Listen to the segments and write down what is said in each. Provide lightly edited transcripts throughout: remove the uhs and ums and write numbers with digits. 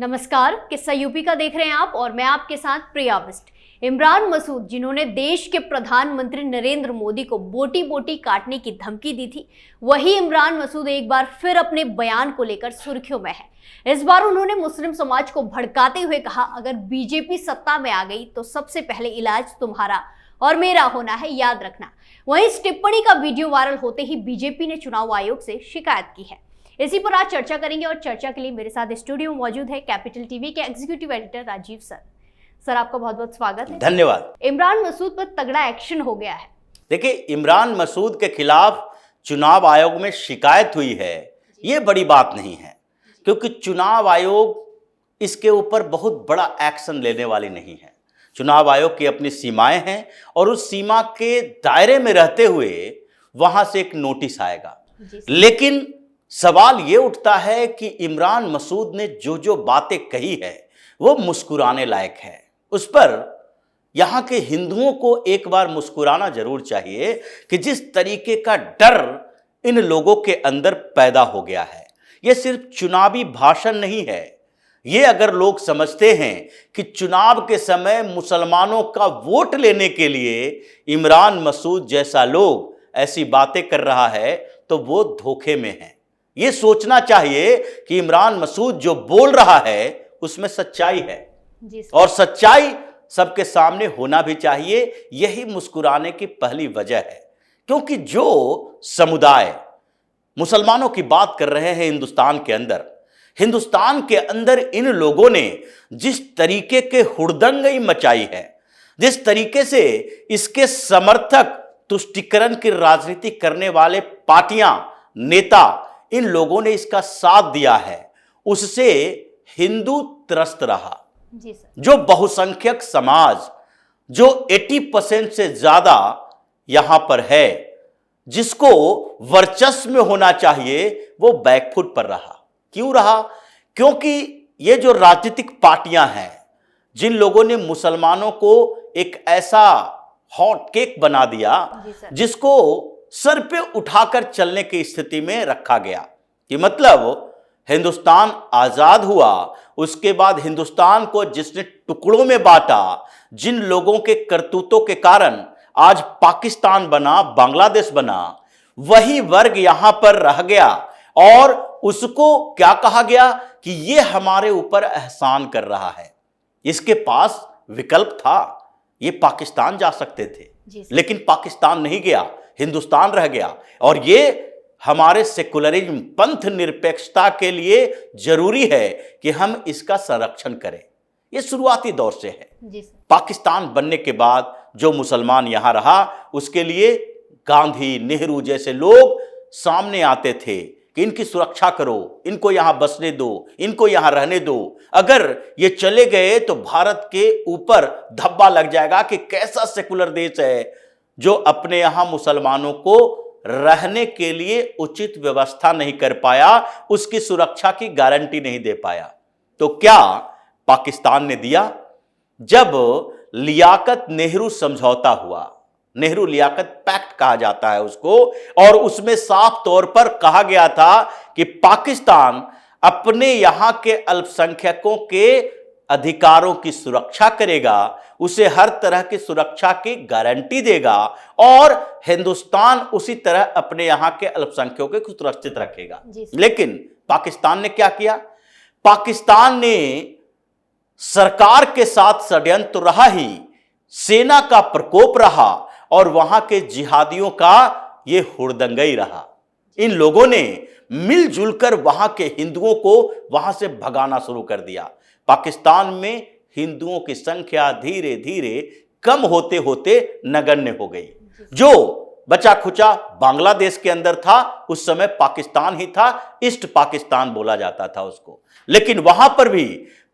नमस्कार, किस्सा यूपी का देख रहे हैं आप और मैं आपके साथ प्रिया बिस्ट। इमरान मसूद, जिन्होंने देश के प्रधानमंत्री नरेंद्र मोदी को बोटी बोटी काटने की धमकी दी थी, वही इमरान मसूद एक बार फिर अपने बयान को लेकर सुर्खियों में है। इस बार उन्होंने मुस्लिम समाज को भड़काते हुए कहा, अगर बीजेपी सत्ता में आ गई तो सबसे पहले इलाज तुम्हारा और मेरा होना है, याद रखना। वहीं इस टिप्पणी का वीडियो वायरल होते ही बीजेपी ने चुनाव आयोग से शिकायत की है। इसी पर आज चर्चा करेंगे और चर्चा के लिए मेरे साथ स्टूडियो में मौजूद है कैपिटल टीवी के executive editor Rajiv sir. Sir, आपका बहुत बहुत स्वागत है। धन्यवाद। इमरान मसूद पर तगड़ा एक्शन हो गया है। देखिए, इमरान मसूद के खिलाफ चुनाव आयोग में शिकायत हुई है, ये बड़ी बात नहीं है, क्योंकि चुनाव आयोग इसके ऊपर बहुत बड़ा एक्शन लेने वाली नहीं है। चुनाव आयोग की अपनी सीमाएं हैं और उस सीमा के दायरे में रहते हुए वहां से एक नोटिस आएगा। लेकिन सवाल ये उठता है कि इमरान मसूद ने जो जो बातें कही है वो मुस्कुराने लायक है। उस पर यहां के हिंदुओं को एक बार मुस्कुराना जरूर चाहिए कि जिस तरीके का डर इन लोगों के अंदर पैदा हो गया है। यह सिर्फ चुनावी भाषण नहीं है। ये अगर लोग समझते हैं कि चुनाव के समय मुसलमानों का वोट लेने के लिए इमरान मसूद जैसा लोग ऐसी बातें कर रहा है तो वो धोखे में है। ये सोचना चाहिए कि इमरान मसूद जो बोल रहा है उसमें सच्चाई है और सच्चाई सबके सामने होना भी चाहिए। यही मुस्कुराने की पहली वजह है, क्योंकि जो समुदाय मुसलमानों की बात कर रहे हैं हिंदुस्तान के अंदर इन लोगों ने जिस तरीके के हुड़दंगई मचाई है, जिस तरीके से इसके समर्थक तुष्टीकरण की राजनीति करने वाले पार्टियां, नेता, इन लोगों ने इसका साथ दिया है, उससे हिंदू त्रस्त रहा। जी सर। जो बहुसंख्यक समाज जो 80% से ज्यादा यहां पर है, जिसको वर्चस्व में होना चाहिए, वो बैकफुट पर रहा। क्यों रहा? क्योंकि ये जो राजनीतिक पार्टियां हैं, जिन लोगों ने मुसलमानों को एक ऐसा हॉट केक बना दिया जिसको सर पे उठाकर चलने की स्थिति में रखा गया, कि मतलब हिंदुस्तान आजाद हुआ, उसके बाद हिंदुस्तान को जिसने टुकड़ों में बांटा, जिन लोगों के करतूतों के कारण आज पाकिस्तान बना, बांग्लादेश बना, वही वर्ग यहां पर रह गया और उसको क्या कहा गया कि ये हमारे ऊपर एहसान कर रहा है। इसके पास विकल्प था, ये पाकिस्तान जा सकते थे, लेकिन पाकिस्तान नहीं गया, हिंदुस्तान रह गया। और ये हमारे सेकुलरिज्म, पंथ निरपेक्षता के लिए जरूरी है कि हम इसका संरक्षण करें। ये शुरुआती दौर से है। पाकिस्तान बनने के बाद जो मुसलमान यहां रहा, उसके लिए गांधी, नेहरू जैसे लोग सामने आते थे कि इनकी सुरक्षा करो, इनको यहां बसने दो, इनको यहां रहने दो। अगर ये चले गए तो भारत के ऊपर धब्बा लग जाएगा कि कैसा सेकुलर देश है जो अपने यहां मुसलमानों को रहने के लिए उचित व्यवस्था नहीं कर पाया, उसकी सुरक्षा की गारंटी नहीं दे पाया। तो क्या पाकिस्तान ने दिया? जब लियाकत नेहरू समझौता हुआ, नेहरू लियाकत पैक्ट कहा जाता है उसको, और उसमें साफ तौर पर कहा गया था कि पाकिस्तान अपने यहां के अल्पसंख्यकों के अधिकारों की सुरक्षा करेगा, उसे हर तरह की सुरक्षा की गारंटी देगा और हिंदुस्तान उसी तरह अपने यहां के अल्पसंख्यकों को सुरक्षित रखेगा। लेकिन पाकिस्तान ने क्या किया? पाकिस्तान ने सरकार के साथ षड्यंत्र रहा ही, सेना का प्रकोप रहा और वहां के जिहादियों का ये हुड़दंगई रहा। इन लोगों ने मिलजुल कर वहां के हिंदुओं को वहां से भगाना शुरू कर दिया। पाकिस्तान में हिंदुओं की संख्या धीरे धीरे कम होते होते नगण्य हो गई। जो बचा खुचा बांग्लादेश के अंदर था, उस समय पाकिस्तान ही था, ईस्ट पाकिस्तान बोला जाता था उसको। लेकिन वहां पर भी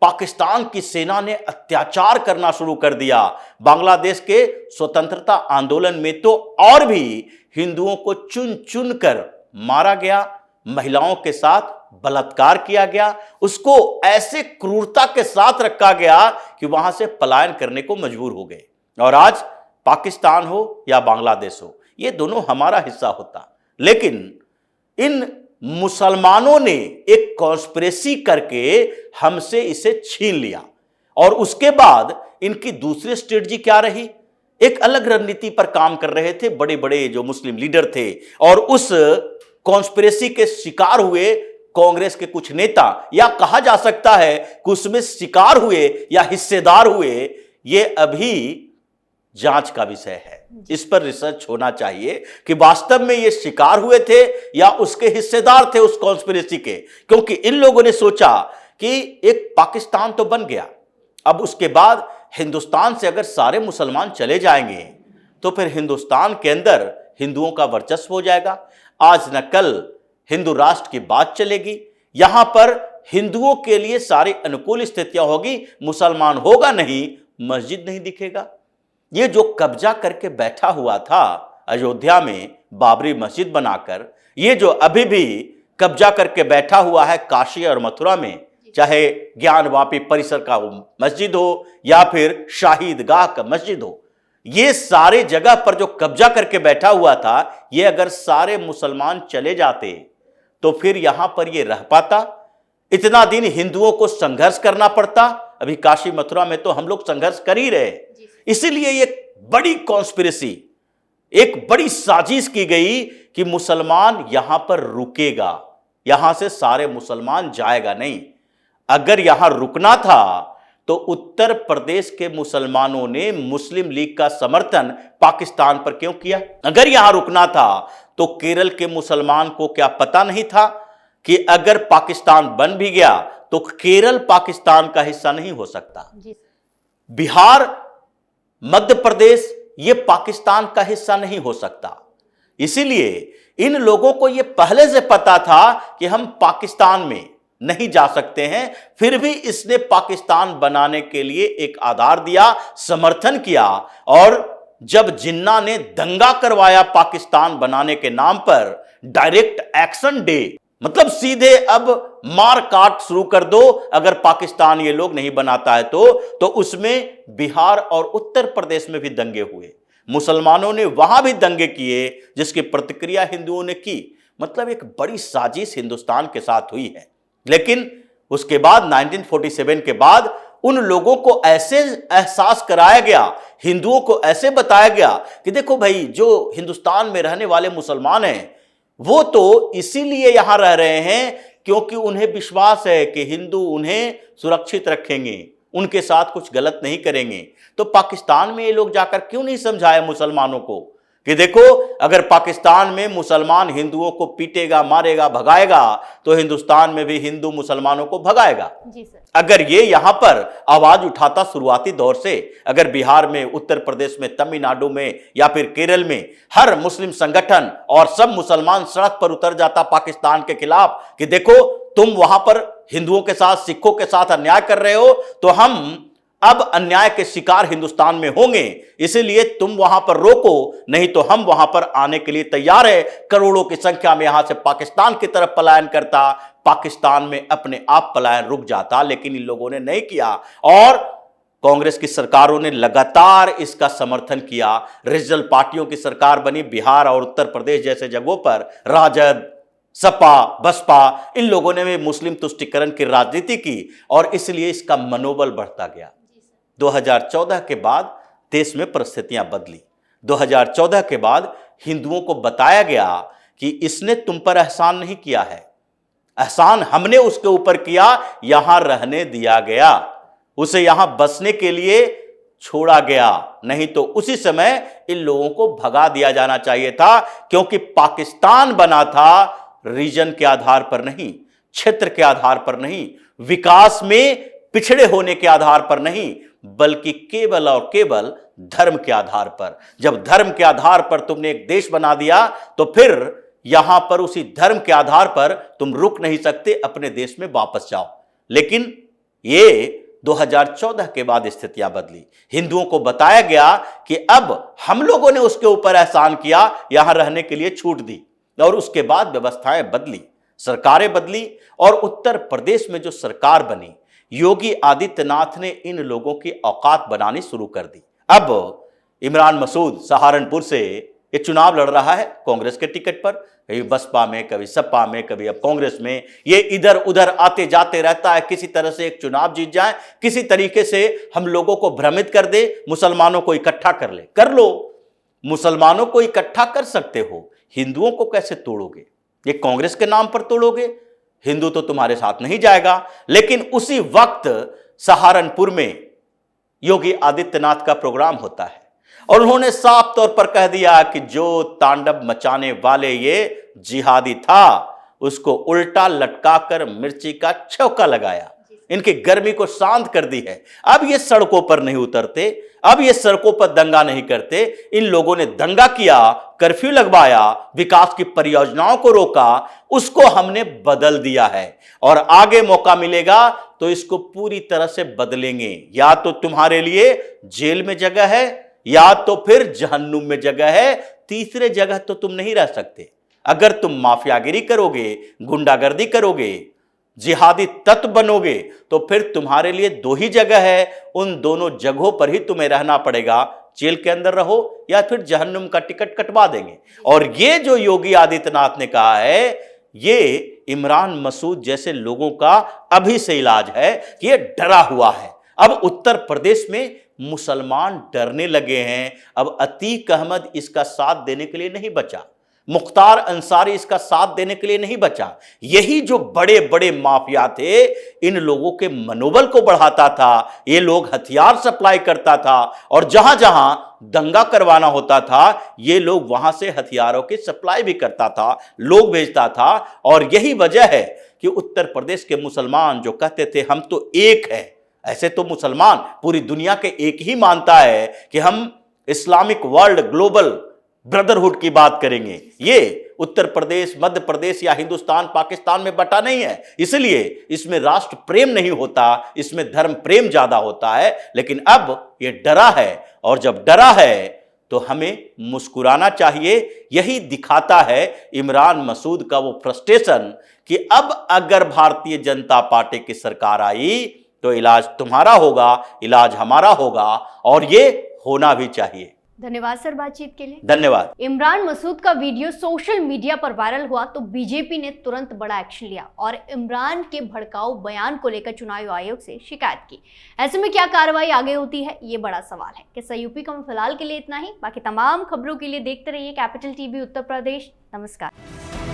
पाकिस्तान की सेना ने अत्याचार करना शुरू कर दिया। बांग्लादेश के स्वतंत्रता आंदोलन में तो और भी हिंदुओं को चुन चुन कर मारा गया, महिलाओं के साथ बलात्कार किया गया, उसको ऐसे क्रूरता के साथ रखा गया कि वहां से पलायन करने को मजबूर हो गए। और आज पाकिस्तान हो या बांग्लादेश हो, ये दोनों हमारा हिस्सा होता, लेकिन इन मुसलमानों ने एक कॉन्स्पिरेसी करके हमसे इसे छीन लिया। और उसके बाद इनकी दूसरी स्ट्रेटजी क्या रही? एक अलग रणनीति पर काम कर रहे थे बड़े बड़े जो मुस्लिम लीडर थे, और उस कॉन्स्पिरेसी के शिकार हुए कांग्रेस के कुछ नेता, या कहा जा सकता है कि उसमें शिकार हुए या हिस्सेदार हुए। ये अभी जांच का विषय है, इस पर रिसर्च होना चाहिए कि वास्तव में ये शिकार हुए थे या उसके हिस्सेदार थे उस कॉन्स्पिरेसी के। क्योंकि इन लोगों ने सोचा कि एक पाकिस्तान तो बन गया, अब उसके बाद हिंदुस्तान से अगर सारे मुसलमान चले जाएंगे तो फिर हिंदुस्तान के अंदर हिंदुओं का वर्चस्व हो जाएगा। आज न कल हिंदू राष्ट्र की बात चलेगी, यहां पर हिंदुओं के लिए सारी अनुकूल स्थितियां होगी, मुसलमान होगा नहीं, मस्जिद नहीं दिखेगा। ये जो कब्जा करके बैठा हुआ था अयोध्या में बाबरी मस्जिद बनाकर, ये जो अभी भी कब्जा करके बैठा हुआ है काशी और मथुरा में, चाहे ज्ञानवापी परिसर का मस्जिद हो या फिर शाही ईदगाह का मस्जिद हो, ये सारे जगह पर जो कब्जा करके बैठा हुआ था, ये अगर सारे मुसलमान चले जाते तो फिर यहां पर ये रह पाता? इतना दिन हिंदुओं को संघर्ष करना पड़ता। अभी काशी मथुरा में तो हम लोग संघर्ष कर ही रहे। इसीलिए ये बड़ी कॉन्स्पिरेसी, एक बड़ी साजिश की गई कि मुसलमान यहां पर रुकेगा, यहां से सारे मुसलमान जाएगा नहीं। अगर यहां रुकना था तो उत्तर प्रदेश के मुसलमानों ने मुस्लिम लीग का समर्थन पाकिस्तान पर क्यों किया? अगर यहां रुकना था तो केरल के मुसलमान को क्या पता नहीं था कि अगर पाकिस्तान बन भी गया तो केरल पाकिस्तान का हिस्सा नहीं हो सकता? बिहार, मध्य प्रदेश ये पाकिस्तान का हिस्सा नहीं हो सकता। इसीलिए इन लोगों को यह पहले से पता था कि हम पाकिस्तान में नहीं जा सकते हैं, फिर भी इसने पाकिस्तान बनाने के लिए एक आधार दिया, समर्थन किया। और जब जिन्ना ने दंगा करवाया पाकिस्तान बनाने के नाम पर, डायरेक्ट एक्शन डे, मतलब सीधे अब मार काट शुरू कर दो अगर पाकिस्तान ये लोग नहीं बनाता है तो उसमें बिहार और उत्तर प्रदेश में भी दंगे हुए, मुसलमानों ने वहां भी दंगे किए, जिसकी प्रतिक्रिया हिंदुओं ने की। मतलब एक बड़ी साजिश हिंदुस्तान के साथ हुई है। लेकिन उसके बाद 1947 के बाद उन लोगों को ऐसे एहसास कराया गया, हिंदुओं को ऐसे बताया गया कि देखो भाई, जो हिंदुस्तान में रहने वाले मुसलमान हैं वो तो इसीलिए यहां रह रहे हैं क्योंकि उन्हें विश्वास है कि हिंदू उन्हें सुरक्षित रखेंगे, उनके साथ कुछ गलत नहीं करेंगे। तो पाकिस्तान में ये लोग जाकर क्यों नहीं समझाए मुसलमानों को कि देखो, अगर पाकिस्तान में मुसलमान हिंदुओं को पीटेगा, मारेगा, भगाएगा तो हिंदुस्तान में भी हिंदू मुसलमानों को भगाएगा। जी सर। अगर ये यहां पर आवाज उठाता शुरुआती दौर से, अगर बिहार में, उत्तर प्रदेश में, तमिलनाडु में या फिर केरल में हर मुस्लिम संगठन और सब मुसलमान सड़क पर उतर जाता पाकिस्तान के खिलाफ कि देखो तुम वहां पर हिंदुओं के साथ, सिखों के साथ अन्याय कर रहे हो, तो हम अब अन्याय के शिकार हिंदुस्तान में होंगे, इसलिए तुम वहां पर रोको, नहीं तो हम वहां पर आने के लिए तैयार है। करोड़ों की संख्या में यहां से पाकिस्तान की तरफ पलायन करता, पाकिस्तान में अपने आप पलायन रुक जाता। लेकिन इन लोगों ने नहीं किया और कांग्रेस की सरकारों ने लगातार इसका समर्थन किया। रीजनल पार्टियों की सरकार बनी बिहार और उत्तर प्रदेश जैसे जगहों पर, राजद, सपा, बसपा, इन लोगों ने भी मुस्लिम तुष्टीकरण की राजनीति की और इसलिए इसका मनोबल बढ़ता गया। 2014 के बाद देश में परिस्थितियां बदली। 2014 के बाद हिंदुओं को बताया गया कि इसने तुम पर एहसान नहीं किया है, एहसान हमने उसके ऊपर किया, यहां रहने दिया गया, उसे यहां बसने के लिए छोड़ा गया, नहीं तो उसी समय इन लोगों को भगा दिया जाना चाहिए था। क्योंकि पाकिस्तान बना था रीजन के आधार पर नहीं, क्षेत्र के आधार पर नहीं, विकास में पिछड़े होने के आधार पर नहीं, बल्कि केवल और केवल धर्म के आधार पर। जब धर्म के आधार पर तुमने एक देश बना दिया तो फिर यहां पर उसी धर्म के आधार पर तुम रुक नहीं सकते, अपने देश में वापस जाओ। लेकिन ये 2014 के बाद स्थितियां बदली। हिंदुओं को बताया गया कि अब हम लोगों ने उसके ऊपर एहसान किया, यहां रहने के लिए छूट दी, और उसके बाद व्यवस्थाएं बदली, सरकारें बदली। और उत्तर प्रदेश में जो सरकार बनी, योगी आदित्यनाथ ने इन लोगों की औकात बनानी शुरू कर दी। अब इमरान मसूद सहारनपुर से ये चुनाव लड़ रहा है कांग्रेस के टिकट पर, कभी बसपा में, कभी सपा में, कभी अब कांग्रेस में। ये इधर उधर आते जाते रहता है, किसी तरह से एक चुनाव जीत जाए, किसी तरीके से हम लोगों को भ्रमित कर दे, मुसलमानों को इकट्ठा कर ले। कर लो, मुसलमानों को इकट्ठा कर सकते हो, हिंदुओं को कैसे तोड़ोगे? ये कांग्रेस के नाम पर तोड़ोगे? हिंदू तो तुम्हारे साथ नहीं जाएगा। लेकिन उसी वक्त सहारनपुर में योगी आदित्यनाथ का प्रोग्राम होता है और उन्होंने साफ तौर पर कह दिया कि जो तांडव मचाने वाले ये जिहादी था, उसको उल्टा लटकाकर मिर्ची का छौंका लगाया, इनकी गर्मी को शांत कर दी है। अब ये सड़कों पर नहीं उतरते, अब ये सड़कों पर दंगा नहीं करते। इन लोगों ने दंगा किया, कर्फ्यू लगवाया, विकास की परियोजनाओं को रोका, उसको हमने बदल दिया है और आगे मौका मिलेगा तो इसको पूरी तरह से बदलेंगे। या तो तुम्हारे लिए जेल में जगह है या तो फिर जहन्नुम में जगह है, तीसरे जगह तो तुम नहीं रह सकते। अगर तुम माफियागिरी करोगे, गुंडागर्दी करोगे, जिहादी तत्व बनोगे तो फिर तुम्हारे लिए दो ही जगह है, उन दोनों जगहों पर ही तुम्हें रहना पड़ेगा। जेल के अंदर रहो या फिर जहन्नुम का टिकट कटवा देंगे। और ये जो योगी आदित्यनाथ ने कहा है, ये इमरान मसूद जैसे लोगों का अभी से इलाज है कि ये डरा हुआ है। अब उत्तर प्रदेश में मुसलमान डरने लगे हैं। अब अतीक अहमद इसका साथ देने के लिए नहीं बचा, मुख्तार अंसारी इसका साथ देने के लिए नहीं बचा। यही जो बड़े बड़े माफिया थे, इन लोगों के मनोबल को बढ़ाता था। ये लोग हथियार सप्लाई करता था और जहां जहां दंगा करवाना होता था, ये लोग वहां से हथियारों की सप्लाई भी करता था, लोग भेजता था। और यही वजह है कि उत्तर प्रदेश के मुसलमान जो कहते थे हम तो एक है, ऐसे तो मुसलमान पूरी दुनिया के एक ही मानता है कि हम इस्लामिक वर्ल्ड ग्लोबल ब्रदरहुड की बात करेंगे। ये उत्तर प्रदेश, मध्य प्रदेश या हिंदुस्तान पाकिस्तान में बटा नहीं है, इसलिए इसमें राष्ट्र प्रेम नहीं होता, इसमें धर्म प्रेम ज्यादा होता है। लेकिन अब ये डरा है और जब डरा है तो हमें मुस्कुराना चाहिए। यही दिखाता है इमरान मसूद का वो फ्रस्ट्रेशन कि अब अगर भारतीय जनता पार्टी की सरकार आई तो इलाज तुम्हारा होगा, इलाज हमारा होगा और ये होना भी चाहिए। धन्यवाद सर बातचीत के लिए। धन्यवाद। इमरान मसूद का वीडियो सोशल मीडिया पर वायरल हुआ तो बीजेपी ने तुरंत बड़ा एक्शन लिया और इमरान के भड़काऊ बयान को लेकर चुनाव आयोग से शिकायत की। ऐसे में क्या कार्रवाई आगे होती है, ये बड़ा सवाल है। किस्सा यूपी का फिलहाल के लिए इतना ही। बाकी तमाम खबरों के लिए देखते रहिए कैपिटल टीवी उत्तर प्रदेश। नमस्कार।